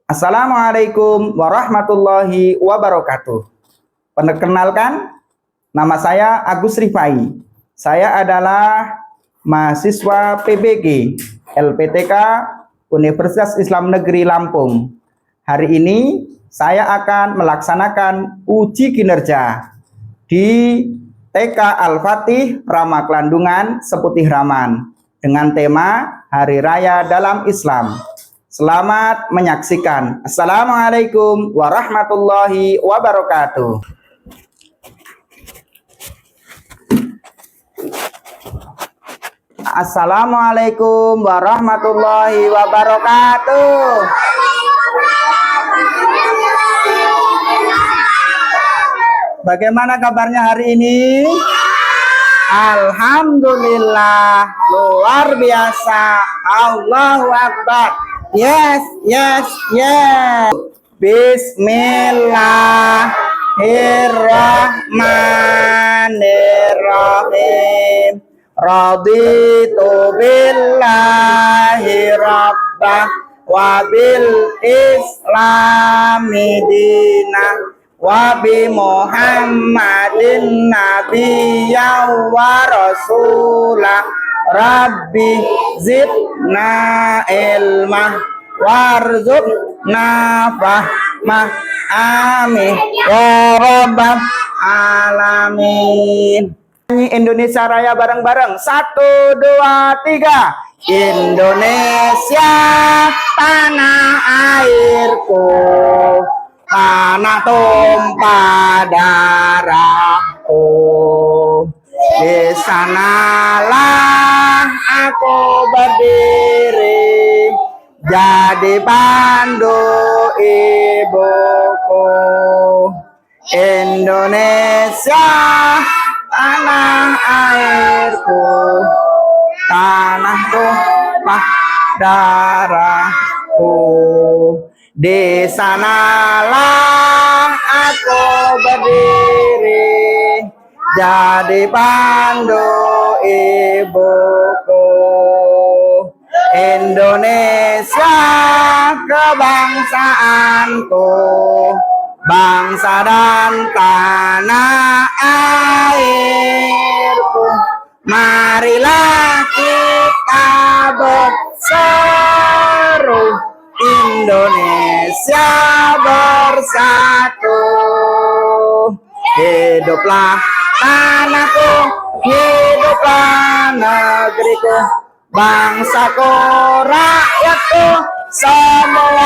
Assalamualaikum warahmatullahi wabarakatuh. Perkenalkan, nama saya Agus Rifai. Saya adalah mahasiswa PBG LPTK Universitas Islam Negeri Lampung. Hari ini saya akan melaksanakan uji kinerja di TK Al-Fatih Ramaklandungan Seputih Raman dengan tema Hari Raya dalam Islam. Selamat menyaksikan. Assalamualaikum warahmatullahi wabarakatuh. Assalamualaikum warahmatullahi wabarakatuh. Bagaimana kabarnya hari ini? Alhamdulillah, luar biasa. Allahu Akbar. Yes. Bismillahirrahmanirrahim. Raditu billahi rabbah wa bil islami dinah wa bi Muhammadin nabiyyan wa rasulah. Rabbi zidna ilmah warzuqna fahmah. Amin ya rabbal alamin. Nyanyi Indonesia Raya bareng-bareng. 1, 2, 3. Indonesia tanah airku, tanah tumpah darahku. Di sanalah aku berdiri, jadi pandu ibuku. Indonesia tanah airku, tanah tumpah darahku. Di sanalah aku berdiri, jadi pandu ibuku. Indonesia kebangsaanku, bangsa dan tanah airku. Marilah kita berseru, Indonesia bersatu. Hiduplah tanahku, hiduplah negeriku, bangsaku, rakyatku semuanya.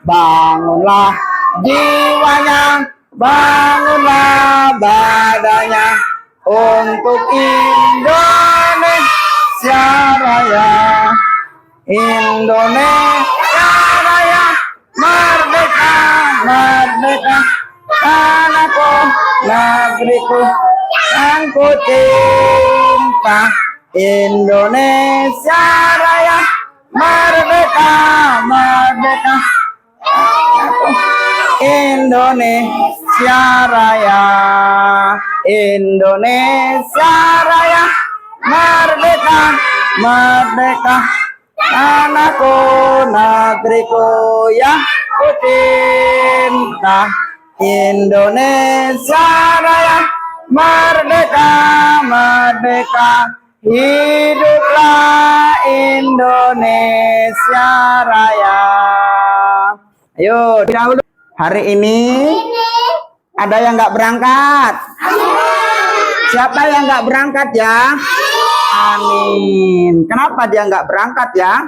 Bangunlah jiwanya, bangunlah badannya untuk Indonesia Raya. Indonesia Raya, merdeka, merdeka. Tanahku, negeriku yang ku cinta. Indonesia Raya, merdeka, merdeka. Indonesia Raya, Indonesia Raya, merdeka, merdeka. Tanahku, negeriku yang ku cinta. Indonesia Raya, merdeka, merdeka. Hiduplah Indonesia Raya. Ayo, dahulu. Hari ini ada yang nggak berangkat? Siapa yang nggak berangkat ya? Amin. Kenapa dia nggak berangkat ya?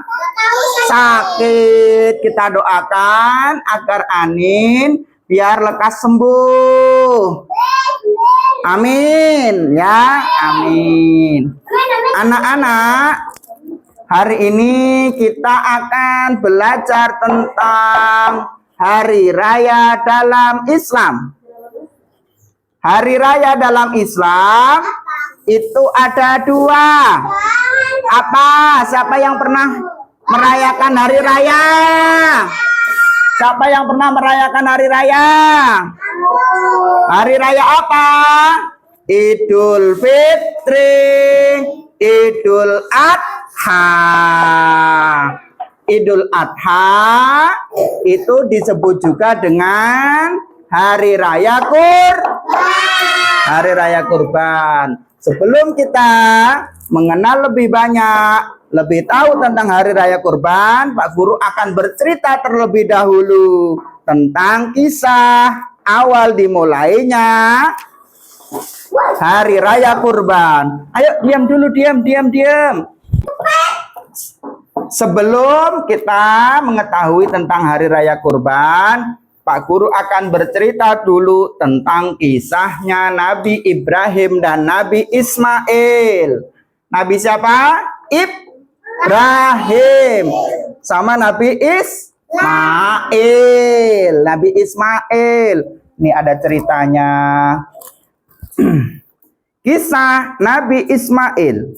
Sakit. Kita doakan agar Anin biar lekas sembuh. Amin ya, amin. Anak-anak, hari ini kita akan belajar tentang Hari Raya dalam Islam. Hari Raya dalam Islam itu ada 2. Apa? Siapa yang pernah merayakan Hari Raya? Siapa yang pernah merayakan Hari Raya? Hari Raya apa? Idul Fitri, Idul Adha. Idul Adha itu disebut juga dengan Hari Raya Kurban. Sebelum kita mengenal lebih banyak, lebih tahu tentang Hari Raya Kurban, Pak Guru akan bercerita terlebih dahulu tentang kisah awal dimulainya Hari Raya Kurban. Ayo diam dulu, diam. Sebelum kita mengetahui tentang Hari Raya Kurban, Pak Guru akan bercerita dulu tentang kisahnya Nabi Ibrahim dan Nabi Ismail. Nabi siapa? Ibrahim. Sama Nabi Ismail. Nabi Ismail. Ini ada ceritanya. Kisah Nabi Ismail.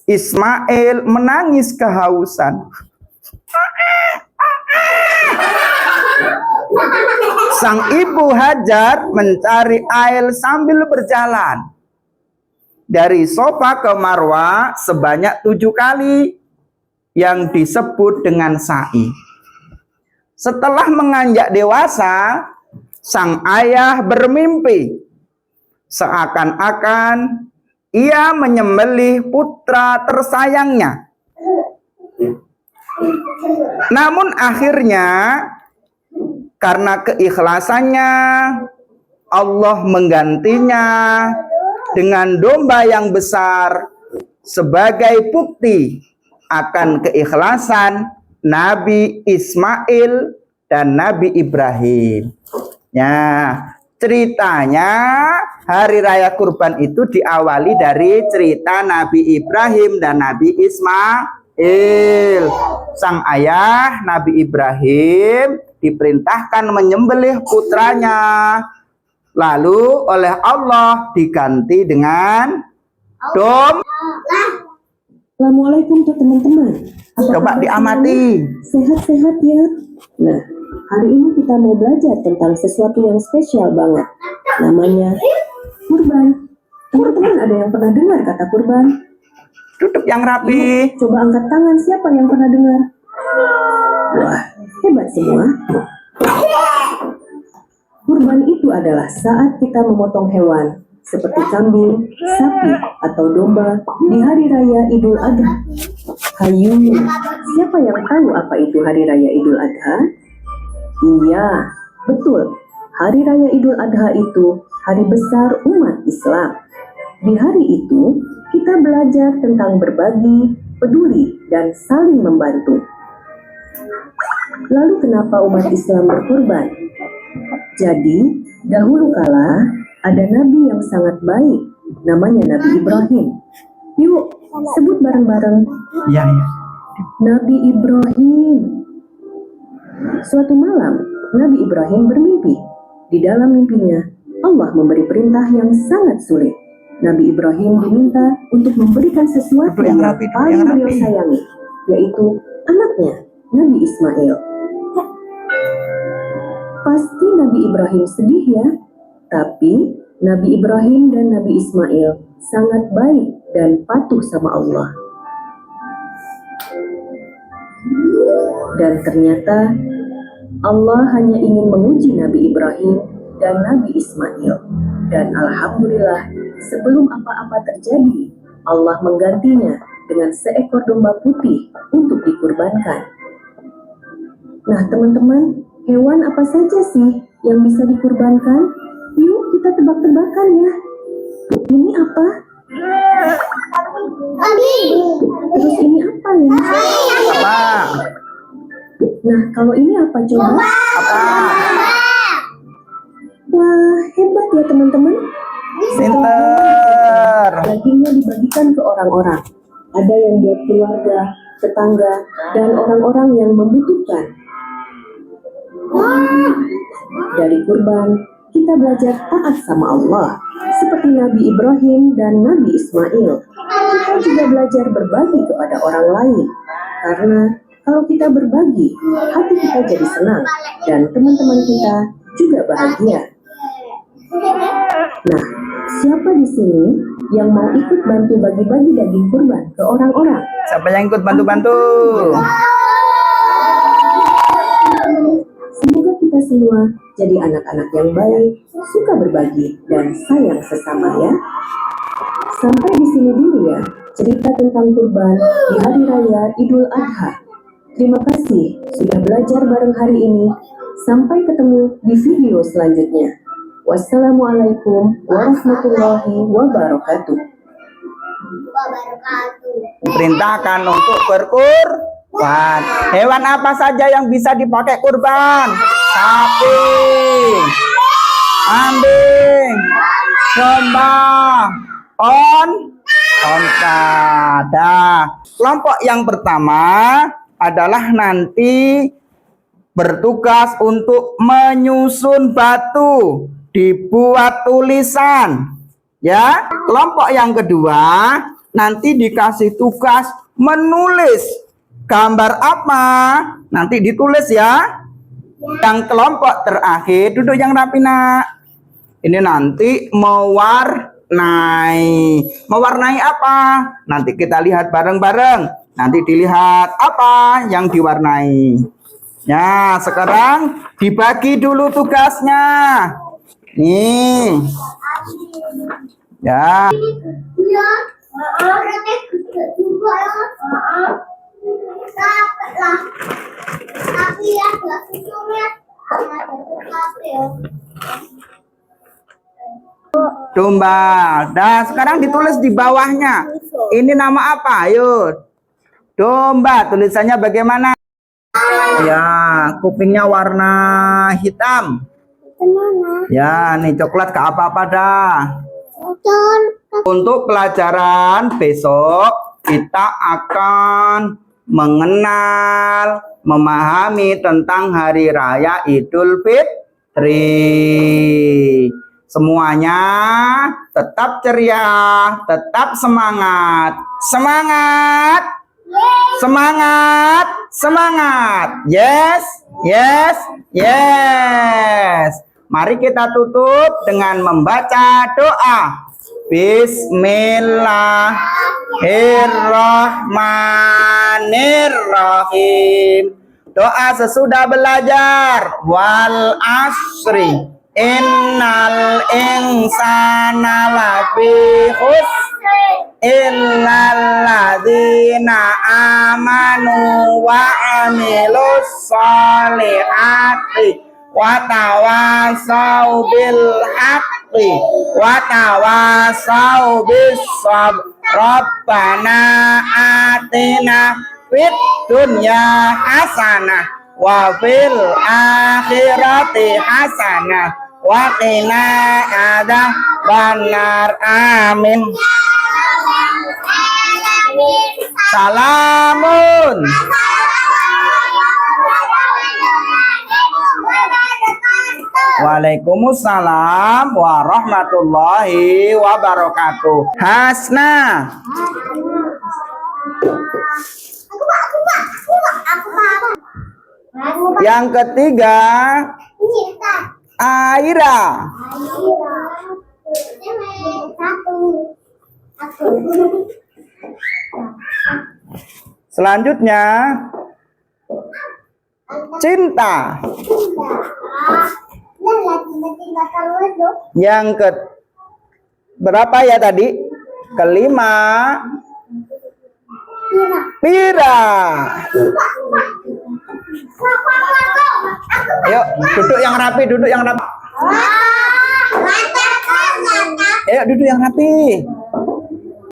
Ismail menangis kehausan. Sang ibu Hajar mencari air sambil berjalan. Dari Sofa ke Marwa sebanyak 7 kali yang disebut dengan sa'i. Setelah menganjak dewasa, sang ayah bermimpi seakan-akan ia menyembelih putra tersayangnya. Namun akhirnya karena keikhlasannya Allah menggantinya dengan domba yang besar sebagai bukti akan keikhlasan Nabi Ismail dan Nabi Ibrahim. Ya, ceritanya Hari Raya Kurban itu diawali dari cerita Nabi Ibrahim dan Nabi Ismail. Sang ayah Nabi Ibrahim diperintahkan menyembelih putranya. Lalu oleh Allah diganti dengan Assalamualaikum teman-teman. Coba diamati. Sehat-sehat ya. Nah, hari ini kita mau belajar tentang sesuatu yang spesial banget. Namanya kurban. Teman-teman ada yang pernah dengar kata kurban? Duduk yang rapi. Coba angkat tangan siapa yang pernah dengar? Wah, hebat semua. Kurban itu adalah saat kita memotong hewan seperti kambing, sapi, atau domba di hari raya Idul Adha. Hayu, siapa yang tahu apa itu hari raya Idul Adha? Iya, betul. Hari raya Idul Adha itu hari besar umat Islam. Di hari itu, kita belajar tentang berbagi, peduli, dan saling membantu. Lalu kenapa umat Islam berkurban? Jadi, dahulu kala ada nabi yang sangat baik, namanya Nabi Ibrahim. Yuk, sebut bareng-bareng. Ya. Nabi Ibrahim. Suatu malam, Nabi Ibrahim bermimpi. Di dalam mimpinya, Allah memberi perintah yang sangat sulit. Nabi Ibrahim diminta untuk memberikan sesuatu yang paling beliau sayangi, yaitu anaknya, Nabi Ismail. Pasti Nabi Ibrahim sedih ya, tapi Nabi Ibrahim dan Nabi Ismail sangat baik dan patuh sama Allah. Dan ternyata Allah hanya ingin menguji Nabi Ibrahim dan Nabi Ismail. Dan alhamdulillah, sebelum apa-apa terjadi, Allah menggantinya dengan seekor domba putih untuk dikurbankan. Nah teman-teman, hewan apa saja sih yang bisa dikurbankan? Yuk kita tebak-tebakan ya. Ini apa? Terus ini apa ya? Apa? Nah kalau ini apa coba? Apa? Wah hebat ya teman-teman. Pinter. Dagingnya dibagikan ke orang-orang. Ada yang buat keluarga, tetangga, dan orang-orang yang membutuhkan. Dari kurban, kita belajar taat sama Allah, seperti Nabi Ibrahim dan Nabi Ismail. Kita juga belajar berbagi kepada orang lain, karena kalau kita berbagi, hati kita jadi senang, dan teman-teman kita juga bahagia. Nah, siapa di sini yang mau ikut bantu bagi-bagi daging kurban ke orang-orang? Siapa yang ikut bantu-bantu? semua jadi anak-anak yang baik, suka berbagi, dan sayang sesama ya. Sampai di sini dulu ya cerita tentang kurban di Hari Raya Idul Adha. Terima kasih sudah belajar bareng hari ini. Sampai ketemu di video selanjutnya. Wassalamualaikum warahmatullahi wabarakatuh. Perintahkan untuk berkurban. Hewan apa saja yang bisa dipakai kurban? Sapi, kambing, domba, onta. Kelompok yang pertama adalah nanti bertugas untuk menyusun batu, dibuat tulisan. Ya, kelompok yang kedua nanti dikasih tugas menulis gambar apa, nanti ditulis ya. Yang kelompok terakhir duduk yang rapi nak. Ini nanti mewarnai apa? Nanti kita lihat bareng-bareng. Nanti dilihat apa yang diwarnai. Ya, sekarang dibagi dulu tugasnya. Nih. Ya. Domba. Nah, sekarang ditulis di bawahnya. Ini nama apa? Ayo. Domba. Tulisannya bagaimana? Ya, kupingnya warna hitam. Ya, nih coklat ke apa-apa dah. Untuk pelajaran besok kita akan mengenal, memahami tentang Hari Raya Idul Fitri. Semuanya tetap ceria, tetap semangat. Semangat. Semangat. Semangat. Yes. Yes. Yes. Mari kita tutup dengan membaca doa. Bismillahirrahmanirrahim. Doa sesudah belajar. Wal asri innal insana lafi khusr illal ladzina amanu wa amilus solihati wa tawasau bil haqqi wa tawasau bis sabr. Rabbana atina fid dunya hasanah wa fil akhirati hasanah wa qina adzabannar. Amin. Salamun. Waalaikumsalam warahmatullahi wabarakatuh. Hasna. Yang ketiga Aira. Selanjutnya Cinta. Yang ke berapa ya tadi? Kelima Pira. Yuk duduk yang rapi, duduk yang rapi. Ayo duduk yang rapi.